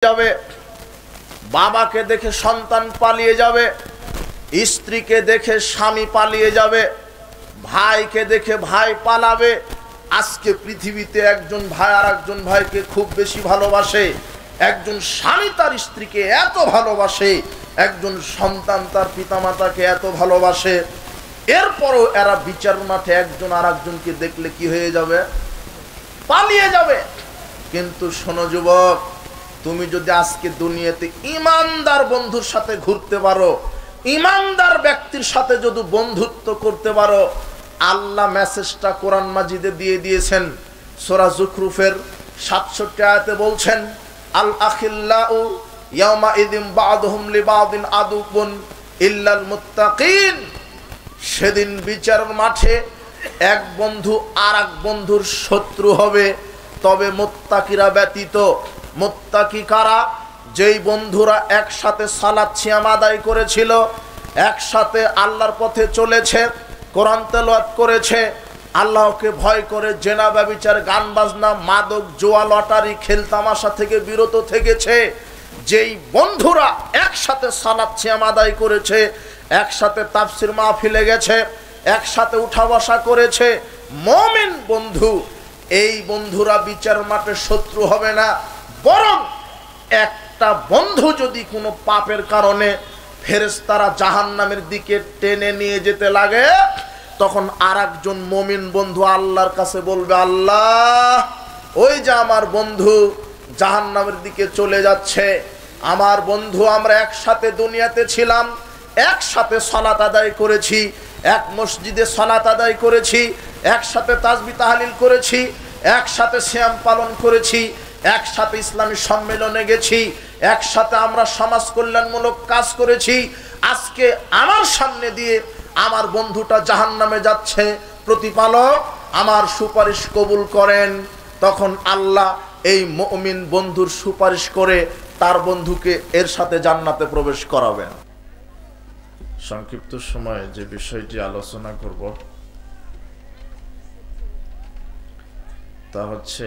যাবে, বাবাকে দেখে সন্তান পালিয়ে যাবে, স্ত্রীকে দেখে স্বামী পালিয়ে যাবে, ভাইকে দেখে ভাই পালাবে। আজকে পৃথিবীতে একজন ভাই আর একজন ভাইকে খুব বেশি ভালোবাসে, একজন স্বামী তার স্ত্রীকে এত ভালোবাসে, একজন সন্তান তার পিতামাতাকে এত ভালোবাসে। এরপরও এরা বিচার মাঠে একজন আর একজনকে দেখলে কি হয়ে যাবে? পালিয়ে যাবে। কিন্তু শোনো যুবক, তুমি যদি আজকে দুনিয়াতে ইমানদার বন্ধুর সাথে ঘুরতে পারো, ইমানদার ব্যক্তির সাথে যদি বন্ধুত্ব করতে পারো, আল্লাহ মেসেজটা কোরআন মাজিদে দিয়ে দিয়েছেন। সূরা যুখরুফের ৬৭ আয়াতে বলছেন, আল আখিল্লাউ ইয়াউমা ইযিম বা'দুহুম লিবা'দিন আদুবুন ইল্লাল মুত্তাকিন। সেদিন বিচারের মাঠে এক বন্ধু আর এক বন্ধুর শত্রু হবে, তবে মুত্তাকিরা ব্যতীত। মুত্তাকি কারা? যেই বন্ধুরা একসাথে সালাত সিয়াম আদায় করেছিল, একসাথে আল্লাহর পথে চলেছে, কোরআন তেলাওয়াত করেছে, আল্লাহকে ভয় করে জেনা ব্যভিচার গান বাজনা মাদক জুয়া লটারি খেল তামাশা থেকে বিরত থেকেছে। যেই বন্ধুরা একসাথে সালাত সিয়াম আদায় করেছে, একসাথে তাফসির মাহফিলে গেছে, একসাথে উঠা বসা করেছে, মুমিন বন্ধু, এই বন্ধুরা বিচার মাঠে শত্রু হবে না। বরং একটা বন্ধু যদি কোনো পাপের কারণে ফেরেশতারা জাহান্নামের দিকে টেনে নিয়ে যেতে লাগে, তখন আর একজন মুমিন বন্ধু আল্লাহর কাছে বলবে, আল্লাহ, ওই যে আমার বন্ধু জাহান্নামের দিকে চলে যাচ্ছে, আমার বন্ধু, আমরা একসাথে দুনিয়াতে ছিলাম, একসাথে সালাত আদায় করেছি, এক মসজিদে সালাত আদায় করেছি, একসাথে তাসবিহ তাহলিল করেছি, একসাথে সিয়াম পালন করেছি, একসাথে ইসলামী সম্মেলনে গেছি, একসাথে আমরা সমাজ কল্যাণমূলক কাজ করেছি। আজকে আমার সামনে দিয়ে আমার বন্ধুটা জাহান্নামে যাচ্ছে, প্রতিপালক আমার সুপারিশ কবুল করেন। তখন আল্লাহ এই মুমিন বন্ধুর সুপারিশ করে তার বন্ধুকে এর সাথে জান্নাতে প্রবেশ করাবেন। সংক্ষিপ্ত সময়ে যে বিষয়টি আলোচনা করব তা হচ্ছে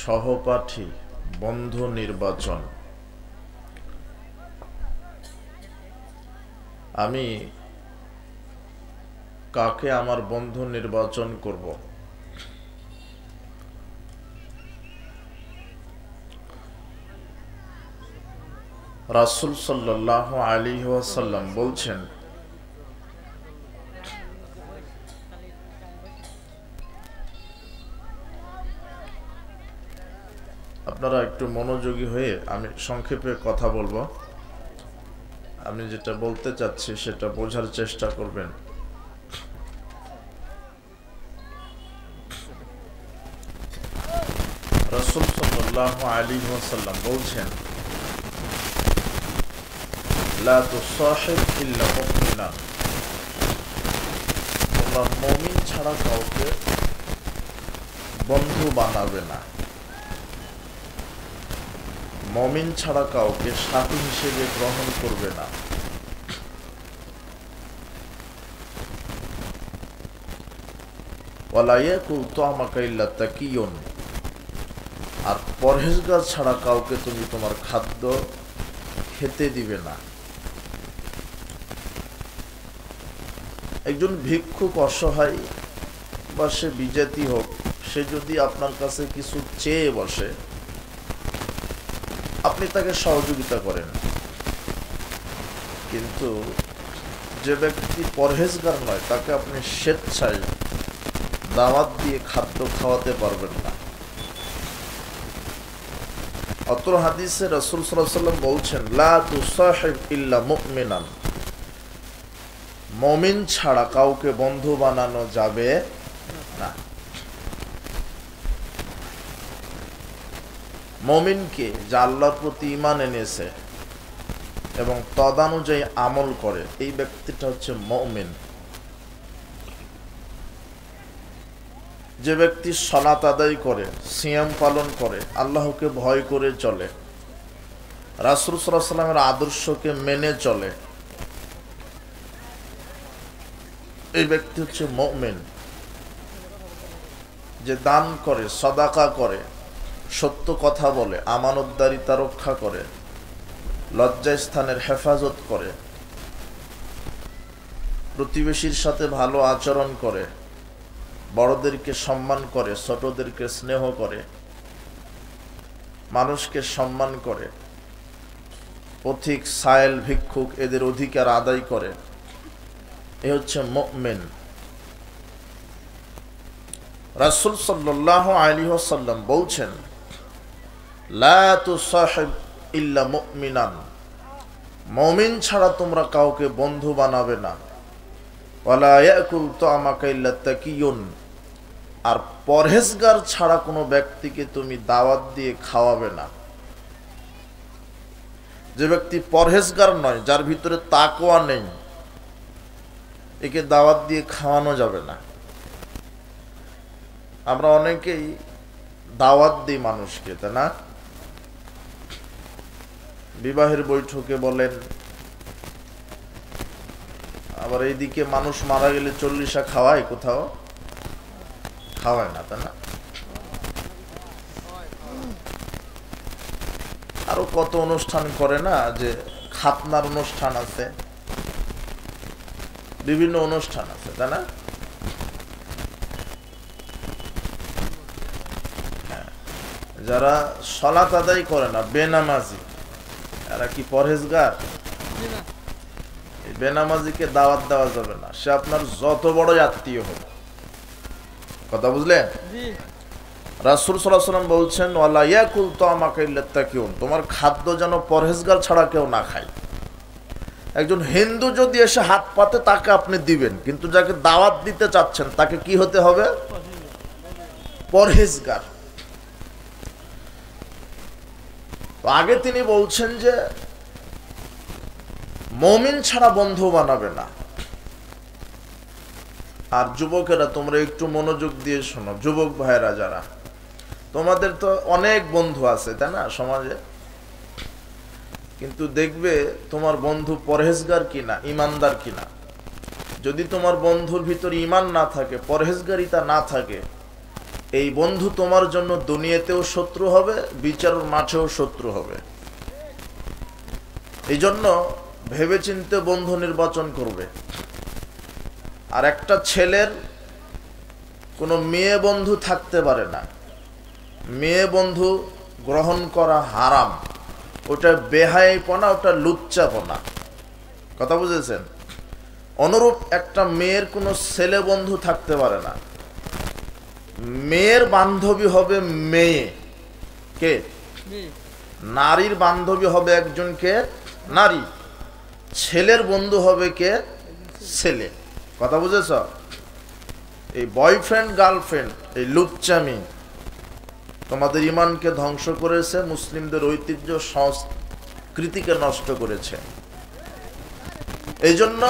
সহপাঠী বন্ধু নির্বাচন। আমি কাকে আমার বন্ধু নির্বাচন করব? রাসূল সাল্লাল্লাহু আলাইহি ওয়াসাল্লাম বলছেন, আপনারা একটু মনোযোগী হয়ে আমি সংক্ষেপে কথা বলবো, আমি যেটা বলতে চাচ্ছি সেটা বোঝার চেষ্টা করবেন। রাসূল সাল্লাল্লাহু আলাইহি ওয়াসাল্লাম বলছেন, লা তুসাহিব ইল্লা মুমিনা। তোমরা মুমিন ছাড়া কাউকে বন্ধু বানাবে না, মুমিন ছাড়া কাউকে সাথী হিসেবে গ্রহণ করবে না। ওয়ালা ইয়াকুল তু'মাকা ইল্লা তাকিয়ুন। আর পরহেজগার ছাড়া কাউকে তুমি তোমার খাদ্য খেতে দিবে না। একজন ভিক্ষুক, অসহায় বা সে বিজাতি হোক, সে যদি আপনার কাছে কিছু চেয়ে বসে, আপনি তাকে সহযোগিতা করেন। কিন্তু যে ব্যক্তি পরহেজগার নয়, তাকে আপনি স্বেচ্ছায় দাওয়াত দিয়ে খাদ্য খাওয়াতে পারবেন না। অত্র হাদিসে রাসূল সাল্লাল্লাহু আলাইহি ওয়াসাল্লাম বলছেন, লা তুসাহিব ইল্লা মুমিনান। মুমিন ছাড়া কাউকে বন্ধু বানানো যাবে না। মুমিনকে যা আল্লাহর প্রতি ঈমান এনেছে এবং তদানুযায়ী আমল করে, এই ব্যক্তিটা হচ্ছে মুমিন। যে ব্যক্তি সালাত আদায় করে, সিয়াম পালন করে, আল্লাহকে ভয় করে চলে, রাসূল সাল্লাল্লাহু আলাইহি ওয়াসাল্লামের আদর্শকে মেনে চলে, এই ব্যক্তি হচ্ছে মুমিন। যে দান করে, সাদাকা করে, সত্য কথা বলে, আমানতদারিতা রক্ষা করে, লজ্জাস্থানের হেফাজত করে, প্রতিবেশীর সাথে ভালো আচরণ করে, বড়দেরকে সম্মান করে, ছোটদেরকে স্নেহ করে, মানুষকে সম্মান করে, পথিক, সায়েল, ভিক্ষুক এদের অধিকার আদায় করে, এ হচ্ছে মুমিন। রাসূল সাল্লাল্লাহু আলাইহি ওয়াসাল্লাম বলছেন, লা তুসাহিব ইল্লা মুমিনান, মুমিন ছাড়া তোমরা কাউকে বন্ধু বানাবে না। ওয়ালা ইয়াকুল তা'মাকা ইল্লা তাকিয়ুন, আর পরহেজগার ছাড়া কোনো ব্যক্তিকে তুমি দাওয়াত দিয়ে খাওয়াবে না। যে ব্যক্তি পরহেজগার নয়, যার ভিতরে তাকওয়া নেই, একে দাওয়াত দিয়ে খাওয়ানো যাবে না। আমরা অনেকেই দাওয়াত দিই মানুষকে, তাই না? বিবাহের বৈঠকে বলেন, আবার এইদিকে মানুষ মারা গেলে 40 খাওয়ায়, কোথাও খাওয়ায় না, তাই না? আরো কত অনুষ্ঠান করে না, যে খাতনার অনুষ্ঠান আছে, বিভিন্ন অনুষ্ঠান আছে, তাই না? যারা সালাত আদায় করে না, বেনামাজি, এরা কি পরহেজগার? বেনামাজিকে দাওয়াত দেওয়া যাবে না, সে আপনার যত বড় আত্মীয় হোক। কথা বুঝলেন? রাসূল সাল্লাল্লাহু আলাইহি ওয়াসাল্লাম বলছেন, ওয়ালা ইয়াকুল তা'মাকা ইল্লা তাকিয়ুন, তোমার খাদ্য যেন পরহেজগার ছাড়া কেউ না খায়। একজন হিন্দু যদি এসে হাত পাতে, তাকে আপনি দিবেন, কিন্তু যাকে দাওয়াত দিতে চাচ্ছেন তাকে কি হতে হবে? পরহেজগার। তো আগে তিনি বলছেন যে মুমিন ছাড়া বন্ধু বানাবে না। আর যুবকেরা, তোমরা একটু মনোযোগ দিয়ে শোনো, যুবক ভাইরা যারা, তোমাদের তো অনেক বন্ধু আছে, তাই না, সমাজে, কিন্তু দেখবে তোমার বন্ধু পরহেজগার কিনা, ইমানদার কিনা। যদি তোমার বন্ধুর ভিতরে ইমান না থাকে, পরহেজগারিতা না থাকে, এই বন্ধু তোমার জন্য দুনিয়াতেও শত্রু হবে, বিচারের মাঠেও শত্রু হবে। এই জন্য ভেবেচিন্তে বন্ধু নির্বাচন করবে। আর একটা ছেলের কোনো মেয়ে বন্ধু থাকতে পারে না, মেয়ে বন্ধু গ্রহণ করা হারাম, ওটা বেহায়াপনা, ওটা লুচ্চাপনা। কথা বুঝেছেন? অনুরূপ একটা মেয়ের কোনো ছেলে বন্ধু থাকতে পারে না। মেয়ের বান্ধবী হবে মেয়ে, কে? নারীর বান্ধবী হবে একজনকে নারী, ছেলের বন্ধু হবে কে? ছেলে। কথা বুঝেছ? এই বয়ফ্রেন্ড গার্লফ্রেন্ড, এই লুচ্চামি তোমাদের ইমানকে ধ্বংস করেছে, মুসলিমদের ঐতিহ্য সংস্কৃতিকে নষ্ট করেছে। এই জন্য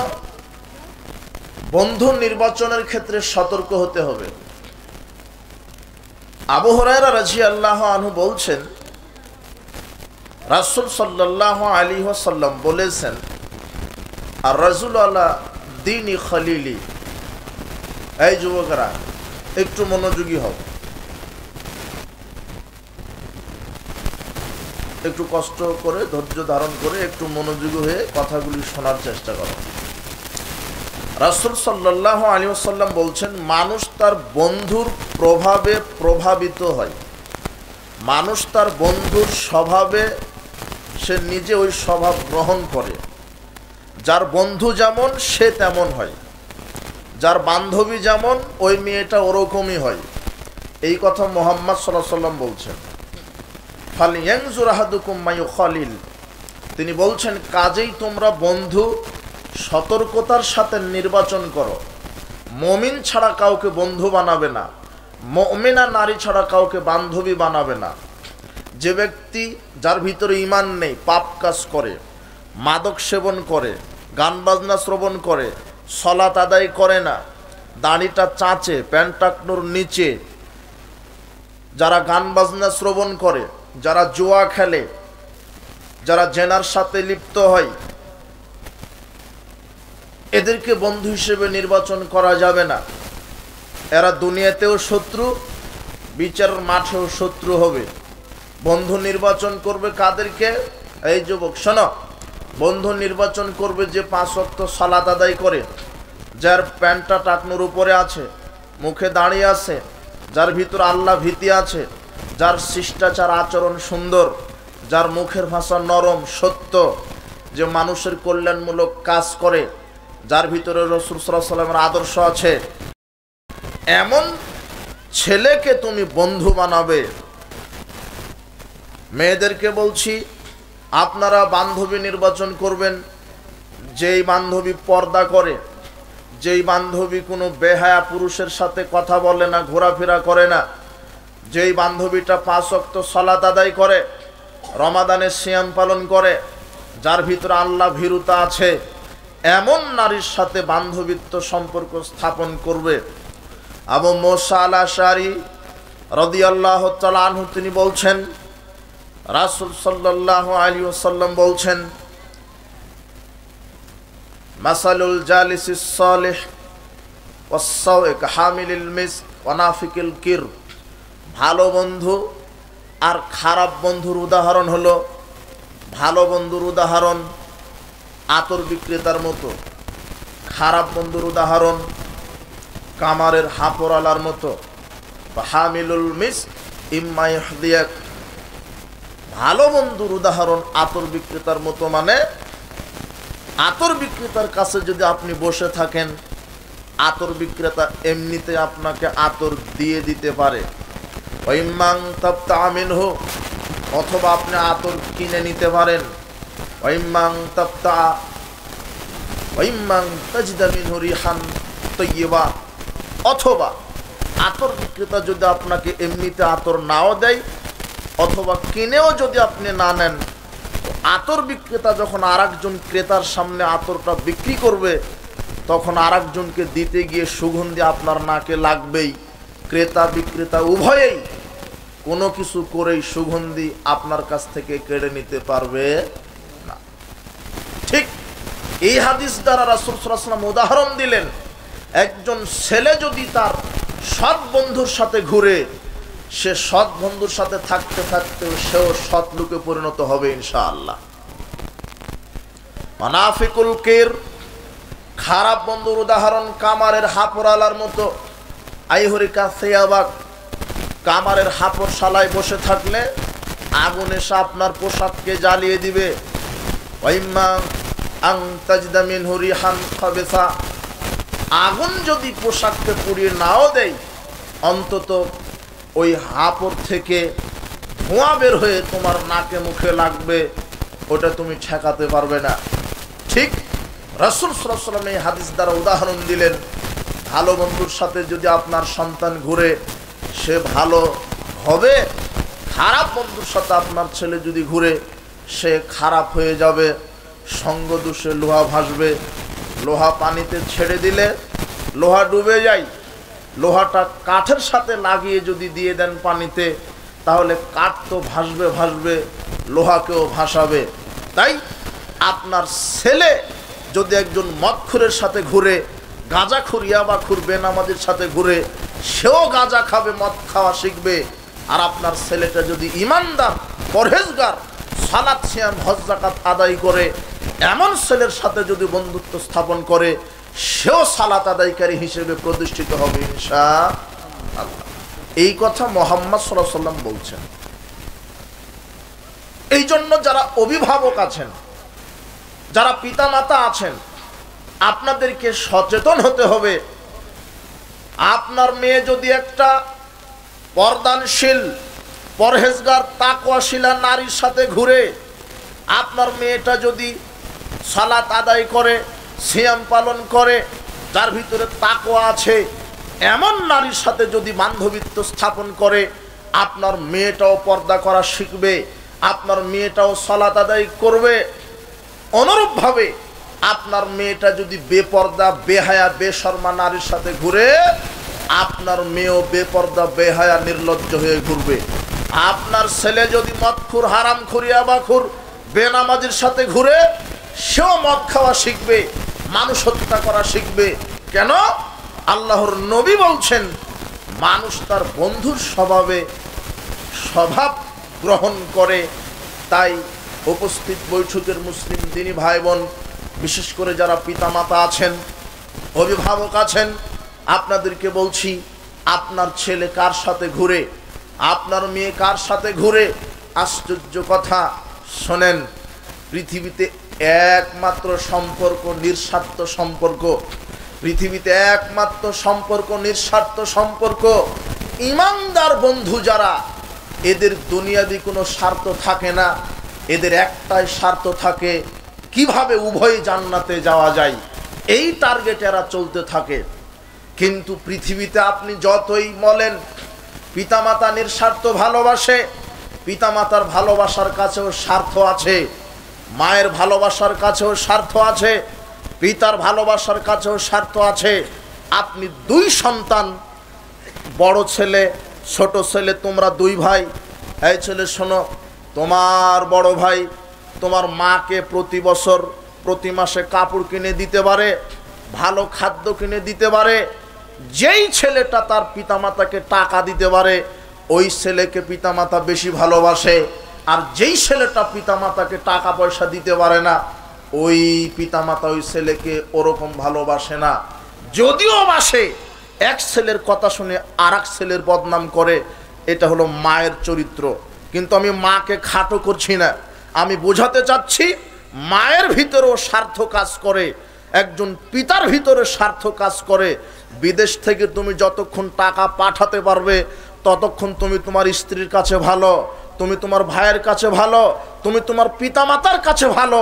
বন্ধু নির্বাচনের ক্ষেত্রে সতর্ক হতে হবে। আবু হুরায়রা রাদিয়াল্লাহু আনহু বলছেন, রাসূল সাল্লাল্লাহু আলাইহি ওয়াসাল্লাম বলেছেন, আর রাজুল আলা দীনি খলিলি। এই যুবকরা, একটু মনোযোগী হও, একটু কষ্ট করে, ধৈর্য ধারণ করে, একটু মনোযোগী হয়ে কথাগুলি শোনার চেষ্টা করো। রাসূল সাল্লাল্লাহু আলাইহি ওয়াসাল্লাম বলছেন, মানুষ তার বন্ধুর প্রভাবে প্রভাবিত হয়। মানুষ তার বন্ধুর স্বভাবে সে নিজে ওই স্বভাব গ্রহণ করে। যার বন্ধু যেমন সে তেমন হয়, যার বান্ধবী যেমন ওই মেয়েটা ওরকমই হয়। এই কথা মুহাম্মদ সাল্লাল্লাহু আলাইহি ওয়াসাল্লাম বলছেন। ফালইয়ানজুর আহাদুকুম মা ইউখালিল, তিনি বলছেন, কাজেই তোমরা বন্ধু সতর্কতার সাথে নির্বাচন করো। মুমিন ছাড়া কাউকে বন্ধু বানাবে না, মুমিনা নারী ছাড়া কাউকে বান্ধবী বানাবে না। যে ব্যক্তি, যার ভিতরে ঈমান নেই, পাপ কাজ করে, মাদক সেবন করে, গান বাজনা শ্রবণ করে, সালাত আদায় করে না, দাড়িটা চাঁচে, প্যান্ট টাকনোর নিচে, যারা গান বাজনা শ্রবণ করে, যারা জুয়া খেলে, যারা জেনার সাথে লিপ্ত হয়, এদেরকে বন্ধু হিসেবে নির্বাচন করা যাবে না। এরা দুনিয়াতেও শত্রু, বিচারের মাঠেও শত্রু হবে। বন্ধু নির্বাচন করবে কাদেরকে? এই যুবক শোনো, বন্ধু নির্বাচন করবে যে 5 ওয়াক্ত সালাত আদায় করে, যার প্যান্টটা টাকনুর উপরে আছে, মুখে দাঁড়িয়ে আছে, যার ভিতর আল্লাহ ভীতি আছে, যার শিষ্টাচার আচরণ সুন্দর, যার মুখের ভাষা নরম সত্য, যে মানুষের কল্যাণমূলক কাজ করে, যার ভিতরে রাসূল সাল্লাল্লাহু আলাইহি ওয়াসাল্লামের আদর্শ আছে, এমন ছেলেকে তুমি বন্ধু বানাবে। মেয়েদেরকে বলছি, আপনারা বান্ধবী নির্বাচন করবেন যেই বান্ধবী পর্দা করে, যেই বান্ধবী কোনো বেহায়া পুরুষের সাথে কথা বলে না, ঘোরাফেরা করে না, যেই বান্ধবীটা 5 ওয়াক্ত সালাত আদায় করে, রমাদানের সিয়াম পালন করে, যার ভিতরে আল্লাহ ভীরুতা আছে, এমন নারীর সাথে বান্ধবীত্ব সম্পর্ক স্থাপন করবে। আবু মুসা আল আশআরী রাদিয়াল্লাহু তাআলা আনহু তিনি বলছেন, রাসূল সাল্লাল্লাহু আলাইহি ওয়াসাল্লাম বলছেন, মাসালুল জালিসিস সালিহ ওয়াস-সাওই কাহামিলিল মিসক ওয়া নাফিকিল কির। ভালো বন্ধু আর খারাপ বন্ধুর উদাহরণ হলো, ভালো বন্ধুর উদাহরণ আতর বিক্রেতার মতো, খারাপ বন্ধুর উদাহরণ কামারের হাঁপড়ালার মতো। হামিলুল মিসক ইম্মা ইহদিয়াক। ভালো বন্ধুর উদাহরণ আতর বিক্রেতার মতো, মানে আতর বিক্রেতার কাছে যদি আপনি বসে থাকেন, আতর বিক্রেতা এমনিতে আপনাকে আতর দিয়ে দিতে পারে। ওয়াইম্মাং তাবতা মিনহু, অথবা আপনি আতর কিনে নিতে পারেন। ওয়াইম্মাং তাজিদা মিনহু রিহান তাইয়্যিবা, অথবা আতর বিক্রেতা যদি আপনাকে এমনিতে আতর নাও দেয়, অথবা কিনেও যদি আপনি না নেন, আতর বিক্রেতা যখন আরেকজন ক্রেতার সামনে আতরটা বিক্রি করবে, তখন আরেকজনকে দিতে গিয়ে সুগন্ধি আপনার নাকে লাগবেই। ক্রেতা বিক্রেতা উভয়েই কোনো কিছু করেই সুগন্ধি আপনার কাছ থেকে কেড়ে নিতে পারবে না। ঠিক এই হাদিস দ্বারা রাসূল সাল্লাল্লাহু আলাইহি ওয়াসাল্লাম উদাহরণ দিলেন, একজন ছেলে যদি তার সৎ বন্ধুর সাথে ঘুরে, সে সৎ বন্ধুর সাথে থাকতে থাকতে সেও সৎ লোকে পরিণত হবে ইনশাআল্লাহ। মুনাফিকুল কির, খারাপ বন্ধুর উদাহরণ কামারের হাঁপড়ালার মতো। আইহরিকা সিয়াবাক, কামারের হাঁপড় শালায় বসে থাকলে আগুন এসে আপনার পোশাককে জ্বালিয়ে দিবে। ওয়াইম্মা আং তাজিদা মিনহু রিহান খাবিসা, আগুন যদি পোশাককে পুড়িয়ে নাও দেয়, অন্তত ওই হাঁপড় থেকে ধোঁয়া বের হয়ে তোমার নাকে মুখে লাগবে, ওটা তুমি ঠেকাতে পারবে না। ঠিক রাসূল সাল্লাল্লাহু আলাইহি ওয়াসাল্লাম এই হাদিস দ্বারা উদাহরণ দিলেন, ভালো বন্ধুর সাথে যদি আপনার সন্তান ঘুরে, সে ভালো হবে। খারাপ বন্ধুর সাথে আপনার ছেলে যদি ঘুরে, সে খারাপ হয়ে যাবে। সঙ্গ দোষে লোহা ভাসবে। লোহা পানিতে ছেড়ে দিলে লোহা ডুবে যায়। লোহাটা কাঠের সাথে লাগিয়ে যদি দিয়ে দেন পানিতে, তাহলে কাঠ তো ভাসবে ভাসবে, লোহাকেও ভাসাবে। তাই আপনার ছেলে যদি একজন মদখোরের সাথে ঘুরে, গাঁজাখোর ইয়াবাখোর বেনামাজির সাথে ঘুরে, সেও গাঁজা খাবে, মদ খাওয়া শিখবে। আর আপনার ছেলেটা যদি ইমানদার, পরহেজগার, সালাত সিয়াম হজ যাকাত আদায় করে, এমন ছেলের সাথে যদি বন্ধুত্ব স্থাপন করে, সেও সালাত আদায়কারী হিসেবে প্রতিষ্ঠিত হবে ইনশাআল্লাহ। এই কথা মুহাম্মদ সাল্লাল্লাহু আলাইহি ওয়াসাল্লাম বলছেন। এই জন্য যারা অভিভাবক আছেন, যারা পিতামাতা আছেন, আপনাদেরকে সচেতন হতে হবে। আপনার মেয়ে যদি একটা পর্দানশীল, পরহেজগার, তাকওয়াশীলা নারীর সাথে ঘুরে, আপনার মেয়েটা যদি সালাত আদায় করে, সিয়াম পালন করে, যার ভিতরে তাকওয়া আছে, এমন নারীর সাথে যদি বান্ধবীত্ব স্থাপন করে, আপনার মেয়েটাও পর্দা করা শিখবে, আপনার মেয়েটাও সালাত আদায় করবে। অনুরূপভাবে আপনার মেয়েটা যদি বেপর্দা, বেহায়া, বেশরমা নারীর সাথে ঘুরে, আপনার মেয়েও বেপর্দা, বেহায়া, নির্লজ্জ হয়ে ঘুরবে। আপনার ছেলে যদি মদখোর, হারামখোর, ইয়াবাখোর, বেনামাজির সাথে ঘুরে, সেও মদ খাওয়া শিখবে, মানুষ হত্যা করা শিখবে। কেন? আল্লাহর নবী বলছেন, মানুষ তার বন্ধুর স্বভাব গ্রহণ করে। তাই উপস্থিত বৈঠকের মুসলিম দিনী ভাই বোন, বিশেষ করে যারা পিতামাতা আছেন, অভিভাবক আছেন, আপনাদেরকে বলছি, আপনার ছেলে কার সাথে ঘুরে, আপনার মেয়ে কার সাথে ঘুরে, আশ্চর্য কথা শোনেন, পৃথিবীতে একমাত্র সম্পর্ক নিঃস্বার্থ সম্পর্ক, পৃথিবীতে একমাত্র সম্পর্ক নিঃস্বার্থ সম্পর্ক ইমানদার বন্ধু যারা, এদের দুনিয়াবি কোনো স্বার্থ থাকে না, এদের একটাই স্বার্থ থাকে, কিভাবে উভয় জান্নাতে যাওয়া যায়, এই টার্গেটে এরা চলতে থাকে। কিন্তু পৃথিবীতে আপনি যতই বলেন পিতামাতা নিঃস্বার্থ ভালোবাসে, পিতামাতার ভালোবাসার কাছেও স্বার্থ আছে, মায়ের ভালোবাসার কাছেও স্বার্থ আছে, পিতার ভালোবাসার কাছেও স্বার্থ আছে। আপনি দুই সন্তান, বড় ছেলে ছোট ছেলে, তোমরা দুই ভাই, এই ছেলে শোনো, তোমার বড় ভাই তোমার মাকে প্রতি বছর প্রতি মাসে কাপড় কিনে দিতে পারে, ভালো খাদ্য কিনে দিতে পারে। যেই ছেলেটা তার পিতামাতাকে টাকা দিতে পারে, ওই ছেলেকে পিতামাতা বেশি ভালোবাসে। আর যেই ছেলেটা পিতামাতাকে টাকা পয়সা দিতে পারে না, ওই পিতামাতা ওই ছেলেকে ওরকম ভালোবাসে না। যদিও বাসে, এক ছেলের কথা শুনে আর এক ছেলের বদনাম করে, এটা হলো মায়ের চরিত্র। কিন্তু আমি মাকে খাটো করছি না, আমি বোঝাতে চাচ্ছি মায়ের ভিতরেও স্বার্থ কাজ করে, একজন পিতার ভিতরে স্বার্থ কাজ করে। বিদেশ থেকে তুমি যতক্ষণ টাকা পাঠাতে পারবে, ততক্ষণ তুমি তোমার স্ত্রীর কাছে ভালো, তুমি তোমার ভাইয়ের কাছে ভালো, তুমি তোমার পিতামাতার কাছে ভালো।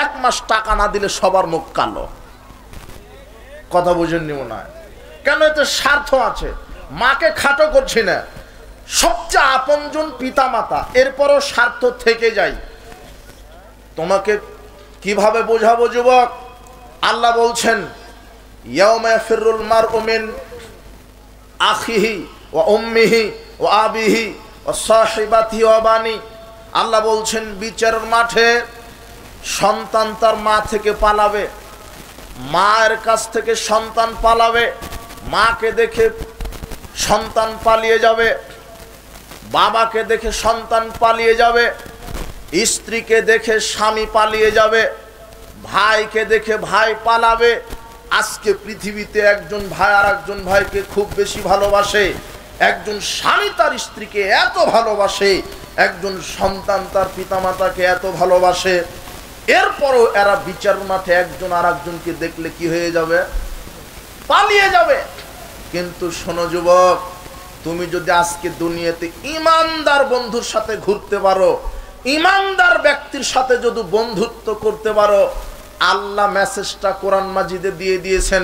এক মাস টাকা না দিলে সবার মুখ কালো। কথা বুঝেননি মনে হয়? কেন? এতে স্বার্থ আছে। মাকে খাটো করছি না, সবচেয়ে আপনজন পিতামাতা, এরপরও স্বার্থ থেকে যায়। তোমাকে কিভাবে বোঝাবো যুবক? আল্লাহ বলছেন, ইয়াউমা ইয়াফিরুল মারউ মিন আখিহি ওয়া উম্মিহি ওয়া আবিহি ওয়া সাহিবাতিহি ওয়া বানি। আল্লাহ বলছেন, বিচারের মাঠে সন্তান তার মা থেকে পালাবে, মায়ের কাছ থেকে সন্তান পালাবে, মাকে দেখে সন্তান পালিয়ে যাবে, বাবাকে দেখে সন্তান পালিয়ে যাবে, স্ত্রীকে দেখে স্বামী পালিয়ে যাবে, ভাইকে দেখে ভাই পালাবে। আজকে পৃথিবীতে একজন ভাই আর একজন ভাইকে খুব বেশি ভালোবাসে, একজন স্বামী তার স্ত্রীকে এত ভালোবাসে, একজন সন্তান তার পিতামাতাকে এত ভালোবাসে। এরপরও এরা বিচার মাঠে একজন আর একজনকে দেখলে কি হয়ে যাবে? পালিয়ে যাবে। কিন্তু শোনো যুবক, তুমি যদি আজকে দুনিয়াতে ইমানদার বন্ধুর সাথে ঘুরতে পারো, ইমানদার ব্যক্তির সাথে যদি বন্ধুত্ব করতে পারো, আল্লাহ মেসেজটা কোরআন মাজিদে দিয়ে দিয়েছেন।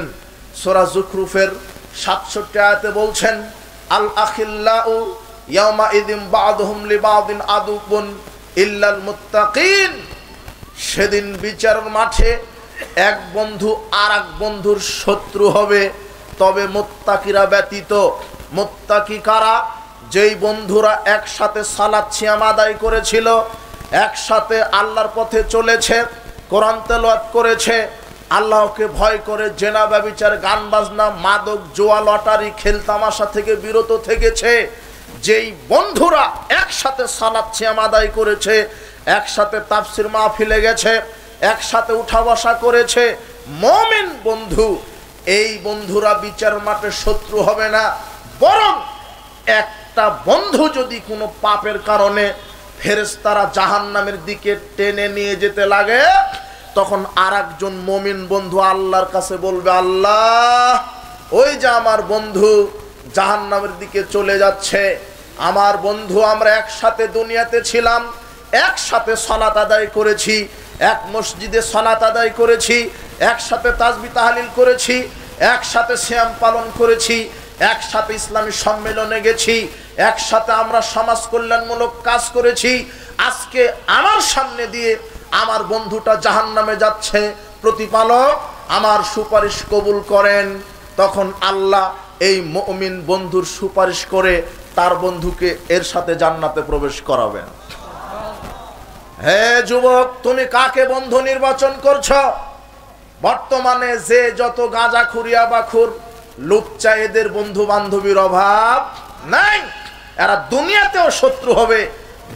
সূরা যুখরুফের ৬৭ আয়াতে বলছেন, আল আখিল্লাউ ইয়াউমা ইযিম বা'দুহুম লিবা'দিন আদুবুন ইল্লাল মুত্তাকিন। সেদিন বিচারের মাঠে এক বন্ধু আর এক বন্ধুর শত্রু হবে, তবে মুত্তাকিরা ব্যতীত। মুত্তাকি কারা? যেই বন্ধুরা একসাথে সালাত সিয়াম আদায় করেছিল, একসাথে আল্লাহর পথে চলেছে, কোরআন তেলাওয়াত করেছে, আল্লাহকে ভয় করে জেনা ব্যভিচার গান বাজনা মাদক জুয়া লটারি খেল তামাশা থেকে বিরত থেকেছে। যেই বন্ধুরা একসাথে সালাত সিয়াম আদায় করেছে, একসাথে তাফসির মাহফিলে গেছে, একসাথে উঠা বসা করেছে, মুমিন বন্ধু, এই বন্ধুরা বিচার মাঠে শত্রু হবে না। বরং একটা বন্ধু যদি কোনো পাপের কারণে ফেরেশতারা জাহান্নামের দিকে টেনে নিয়ে যেতে লাগে, তখন আর একজন মুমিন বন্ধু আল্লাহর কাছে বলবে, আল্লাহ, ওই যে আমার বন্ধু জাহান্নামের দিকে চলে যাচ্ছে, আমার বন্ধু, আমরা একসাথে দুনিয়াতে ছিলাম, একসাথে সালাত আদায় করেছি, এক মসজিদে সালাত আদায় করেছি, একসাথে তাসবিহ তাহলিল করেছি, একসাথে সিয়াম পালন করেছি, একসাথে ইসলামী সম্মেলনে গেছি, একসাথে আমরা সমাজ কল্যাণমূলক কাজ করেছি। আজকে আমার সামনে দিয়ে আমার বন্ধুটা জাহান্নামে যাচ্ছে, প্রতিপালক আমার সুপারিশ কবুল করেন। তখন আল্লাহ এই মুমিন বন্ধুর সুপারিশ করে তার বন্ধুকে এর সাথে জান্নাতে প্রবেশ করাবেন। হে যুবক, তুমি কাকে বন্ধু নির্বাচন করছো? বর্তমানে যে যত গাঁজা খুরিয়া বাখুর, লুচ্চা এদের বন্ধু বান্ধবীর অভাব নাই। এরা দুনিয়াতেও শত্রু হবে,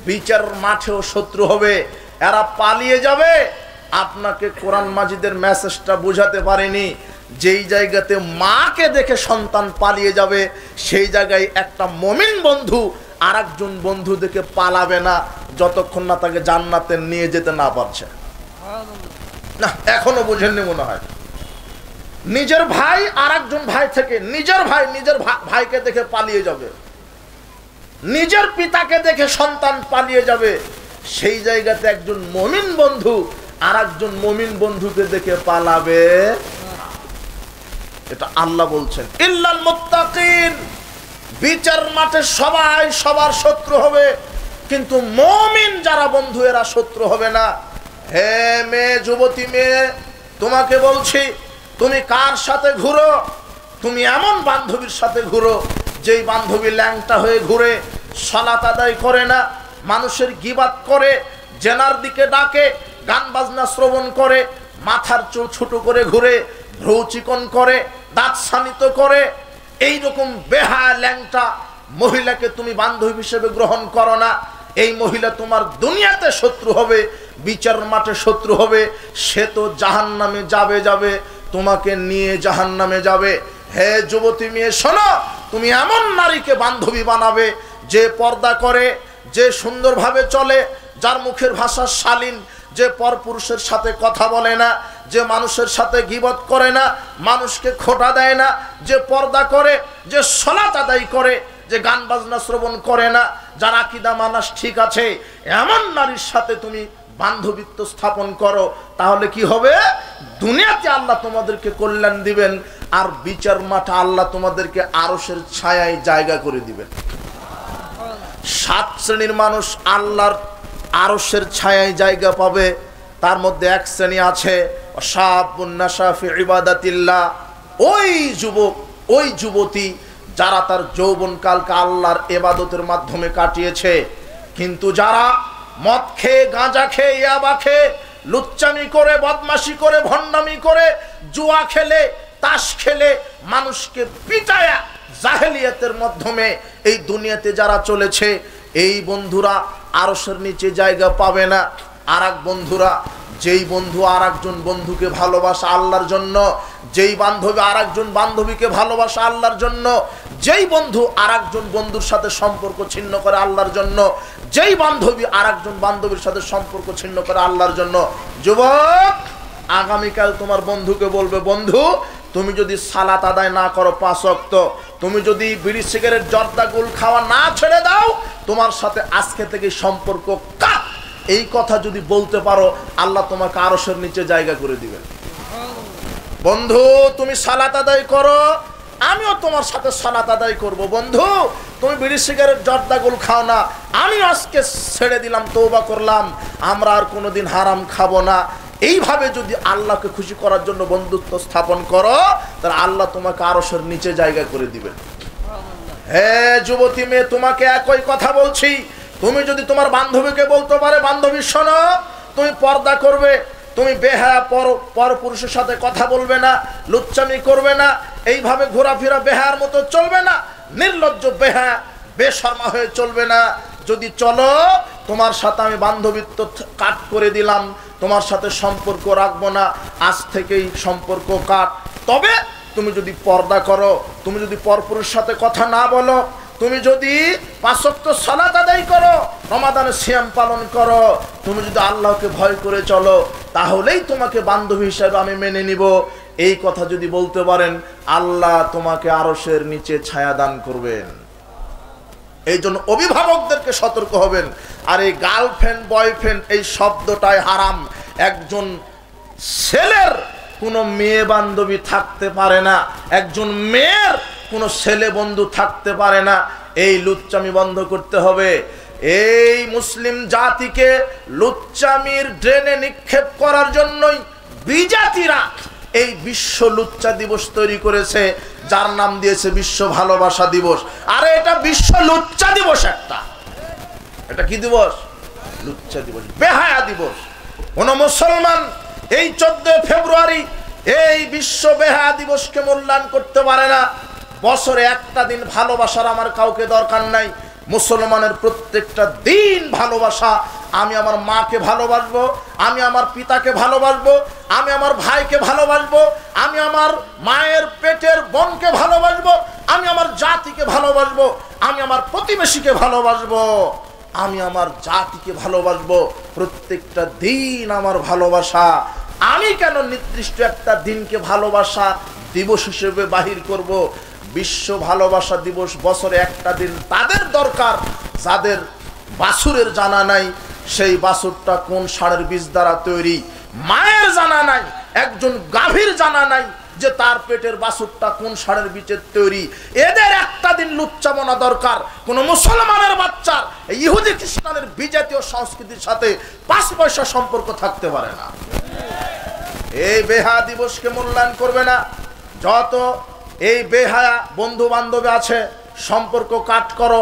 বিচার মাঠেও শত্রু হবে। এরা পালিয়ে যাবে। আপনাকে কোরআন মাজিদের মেসেজটা বোঝাতে পারেনি। যেই জায়গাতে মাকে দেখে সন্তান পালিয়ে যাবে, সেই জায়গায় একটা মুমিন বন্ধু আরেকজন বন্ধু দেখে পালাবে না, যতক্ষণ না তাকে জান্নাতে নিয়ে যেতে না পারছে। না, এখনো বুঝেননি মনে হয়। নিজের ভাই আরেকজন ভাই থেকে, নিজের ভাইকে দেখে পালিয়ে যাবে, নিজের পিতাকে দেখে সন্তান পালিয়ে যাবে। সেই জায়গাতে একজন মুমিন বন্ধু আরেকজন মুমিন বন্ধুকে দেখে পালাবে। এটা আল্লাহ বলছেন, ইল্লাল মুত্তাকিন। বিচার মাঠে সবাই সবার শত্রু হবে, কিন্তু মুমিন যারা বন্ধু এরা শত্রু হবে না। হে মেয়ে, যুবতী মেয়ে, তোমাকে বলছি, তুমি কার সাথে ঘুরো? তুমি এমন বান্ধবীর সাথে ঘুরো যেই বান্ধবী ল্যাংটা হয়ে ঘুরে, সালাত আদায় করে না, মানুষের গিবাত করে, জেনার দিকে ডাকে, গান বাজনা শ্রবণ করে, মাথার চুল ছোট করে ঘুরে, ভ্রু চিকন করে, দাঁত শানিত করে। এইরকম বেহায়া ল্যাংটা মহিলাকে তুমি বান্ধবী হিসেবে গ্রহণ করো না। এই মহিলা তোমার দুনিয়াতে শত্রু হবে, বিচার মাঠে শত্রু হবে। সে তো জাহান্নামে যাবে, তোমাকে নিয়ে জাহান্নামে যাবে। হে যুবতী মেয়ে, শোনো, তুমি এমন নারীকে বান্ধবী বানাবে যে পর্দা করে, যে সুন্দরভাবে চলে, যার মুখের ভাষা শালীন, যে পরপুরুষের সাথে কথা বলে না, যে মানুষের সাথে গীবত করে না, মানুষকে খোঁটা দেয় না, যে পর্দা করে, যে সালাত আদায় করে, যে গান বাজনা শ্রবণ করে না, যার আকীদা মানাস ঠিক আছে, এমন নারীর সাথে তুমি বান্ধবীত্ব স্থাপন করো। তাহলে কি হবে? দুনিয়াতে আল্লাহ তোমাদেরকে কল্যাণ দিবেন, আর বিচার মাঠে আল্লাহ তোমাদেরকে আরশের ছায়ায় জায়গা করে দিবেন। 7 শ্রেণীর মানুষ আল্লাহর আরশের ছায়ায় জায়গা পাবে। তার মধ্যে এক শ্রেণী আছে, শাবুন নাশা ফি ইবাদাতিল্লাহ। ওই যুবক, ওই যুবতী যারা তার যৌবনকালকে আল্লাহর ইবাদতের মাধ্যমে কাটিয়েছে, কিন্তু যারা মদ খেয়ে, গাঁজা খেয়ে, ইয়াবা খেয়ে, লুচ্চামি করে, বদমাশি করে, ভণ্ডামি করে, জুয়া খেলে, তাস খেলে, মানুষকে পিটায়া জাহেলিয়াতের মাধ্যমে এই দুনিয়াতে যারা চলেছে, এই বন্ধুরা আরশের নিচে জায়গা পাবে না। আর এক বন্ধুরা, যেই বন্ধু আর একজন বন্ধুকে ভালোবাসে আল্লাহর জন্য, যেই বান্ধবী আর একজন বান্ধবীকে ভালোবাসে আল্লাহর জন্য, যেই বন্ধু আর একজন বন্ধুর সাথে সম্পর্ক ছিন্ন করে আল্লাহর জন্য, যেই বান্ধবী আর একজন বান্ধবীর সাথে সম্পর্ক ছিন্ন করে আল্লাহর জন্য। যুবক, আগামীকাল তোমার বন্ধুকে বলবে, বন্ধু তুমি যদি সালাত আদায় না করো 5 ওয়াক্ত, তুমি যদি বিড়ি সিগারেট জর্দা গুল খাওয়া না ছেড়ে দাও, তোমার সাথে আজকে থেকে সম্পর্ক কাট। এই কথা যদি বলতে পারো, আল্লাহ তোমাকে আরশের নিচে জায়গা করে দিবেন। বন্ধু তুমি সালাত আদায় করো, আমিও তোমার সাথে সালাত আদায় করব। বন্ধু তুমি বিড়ি সিগারেট জর্দা গুল খাও না, আমি আজকে ছেড়ে দিলাম, তওবা করলাম, আমরা আর কোনোদিন হারাম খাবো না। এইভাবে যদি আল্লাহকে খুশি করার জন্য বন্ধুত্ব স্থাপন করো, তাহলে আল্লাহ তোমাকে আরশের নিচে জায়গা করে দিবেন। হে যুবতী মেয়ে, তোমাকে একই কথা বলছি। তুমি যদি তোমার বান্ধবীকে বলতে পারে, বান্ধবী শোনো, তুমি পর্দা করবে, তুমি বেহায়া পরপুরুষের সাথে কথা বলবে না, লুচ্চামি করবে না, এইভাবে ঘোরাফেরা বেহায়ার মতো চলবে না, নির্লজ্জ বেহায়া বেশর্মা হয়ে চলবে না। যদি চলো, তোমার সাথে আমি বান্ধবীত্ব কাট করে দিলাম, তোমার সাথে সম্পর্ক রাখবো না, আজ থেকেই সম্পর্ক কাট। তবে তুমি যদি পর্দা করো, তুমি যদি পরপুরুষের সাথে কথা না বলো, তুমি যদি 5 ওয়াক্ত সালাত আদায় করো, রমাদানের সিয়াম পালন করো, তুমি যদি আল্লাহকে ভয় করে চলো, তাহলেই তোমাকে বান্ধবী হিসেবে আমি মেনে নিব। এই কথা যদি বলতে পারেন, আল্লাহ তোমাকে আরশের নিচে ছায়া দান করবেন। এই জন্য অভিভাবকদেরকে সতর্ক হবেন। আর এই গার্লফ্রেন্ড বয়ফ্রেন্ড এই শব্দটাই হারাম। একজন ছেলের কোনো মেয়ে বান্ধবী থাকতে পারে না, একজন মেয়ের কোনো ছেলে বন্ধু থাকতে পারে না। এই লুচ্চামি বন্ধ করতে হবে। এই মুসলিম জাতিকে লুচ্চামির ড্রেনে নিক্ষেপ করার জন্যই বিজাতিরা এই বিশ্ব লুচ্চা দিবস তৈরি করেছে, যার নাম দিয়েছে বিশ্ব ভালোবাসা দিবস। আরে এটা বিশ্ব লুচ্চা দিবস। এটা কি দিবস? লুচ্চা দিবস, বেহায়া দিবস। কোন মুসলমান এই 14 ফেব্রুয়ারি এই বিশ্ব বেহায়া দিবসকে মূল্যায়ন করতে পারে না। বছরে একটা দিন ভালোবাসার আমার কাউকে দরকার নাই। মুসলমানের প্রত্যেকটা দিন ভালোবাসা। আমি আমার মাকে ভালোবাসবো, আমি আমার পিতাকে ভালোবাসবো, আমি আমার ভাইকে ভালোবাসবো, আমি আমার মায়ের পেটের বোনকে ভালোবাসবো, আমি আমার জাতিকে ভালোবাসবো, আমি আমার প্রতিবেশীকে ভালোবাসবো, আমি আমার জাতিকে ভালোবাসবো। প্রত্যেকটা দিন আমার ভালোবাসা। আমি কেন নির্দিষ্ট একটা দিনকে ভালোবাসা দিবস হিসেবে বাহির করব? বিশ্ব ভালোবাসা দিবস বছরে একটা দিন তাদের দরকার যাদের বাছুরের জানা নাই সেই বাছুরটা কোন ষাঁড়ের বীজ দ্বারা তৈরি, মায়ের জানা নাই, একজন গাভীর জানা নাই যে তার পেটের বাছুরটা কোন ষাঁড়ের বীজের তৈরি। এদের একটা দিন লুচ্চামনা দরকার। কোন মুসলমানের বাচ্চার ইহুদি খ্রিস্টানের বিজাতীয় সংস্কৃতির সাথে 5 পয়সা সম্পর্ক থাকতে পারে না। এই বেহায়া দিবসকে মূল্যায়ন করবে না। যত এই বেহায়া বন্ধু বান্ধব আছে সম্পর্ক কাট করো।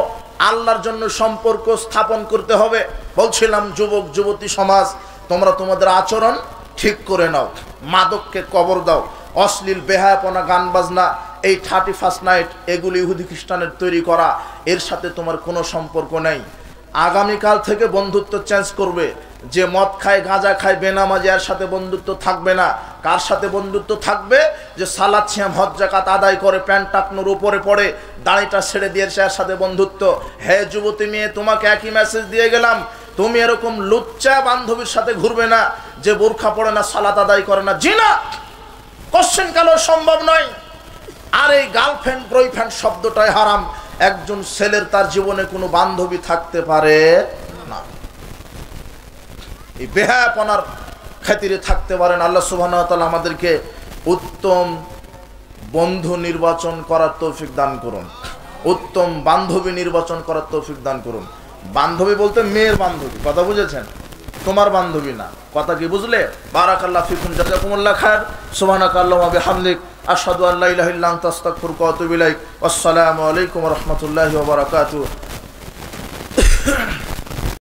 আল্লাহর জন্য সম্পর্ক স্থাপন করতে হবে। বলছিলাম যুবক যুবতী সমাজ, তোমরা তোমাদের আচরণ ঠিক করে নাও। মাদককে কবর দাও। অশ্লীল বেহায়াপনা, গান বাজনা, এই 31st নাইট, এগুলি ইহুদি খ্রিস্টানের তৈরি করা, এর সাথে তোমার কোনো সম্পর্ক নেই। আগামীকাল থেকে বন্ধুত্ব চেঞ্জ করবে। যে মদ খায়, গাঁজা খায়, বেনামাজি, এর সাথে বন্ধুত্ব থাকবে না। কার সাথে বন্ধুত্ব থাকবে? যে সালাত সিয়াম হজ যাকাত আদায় করে, প্যান্ট টাকনোর উপরে পড়ে, দাড়িটা ছেড়ে দিয়েছে, এর সাথে বন্ধুত্ব। হে যুবতী মেয়ে, তোমাকে একই মেসেজ দিয়ে গেলাম, তুমি এরকম লুচ্চা বান্ধবীর সাথে ঘুরবে না যে বোরখা পড়ে না, সালাত আদায় করে না। জিনা কোশ্চেন কালো সম্ভব নয়। আর এই গার্লফ্রেন্ড বয়ফ্রেন্ড শব্দটাই হারাম। একজন ছেলের তার জীবনে কোনো বান্ধবী থাকতে পারে না। এই বেহায়াপনার খাতিরে থাকতে পারেন। আল্লাহ সুবহানাহু ওয়া তাআলা আমাদেরকে উত্তম বন্ধু নির্বাচন করার তৌফিক দান করুন, উত্তম বান্ধবী নির্বাচন করার তৌফিক দান করুন। বান্ধবী বলতে মেয়ের বান্ধবী, কথা বুঝেছেন? তোমার বান্ধবী না। কথা কি বুঝলে? বারাকাল্লাহু ফিকুম, জাযাকুমুল্লাহ খায়র। সুবহানাকাল্লাহুম্মা ওয়া বিহামদিক, আশহাদু আল্লা ইলাহা ইল্লা আনতা, আস্তাগফিরুকা ওয়া আতুবু ইলাইক। আসসালামু আলাইকুম ওয়া রাহমাতুল্লাহি ওয়া বারাকাতুহু।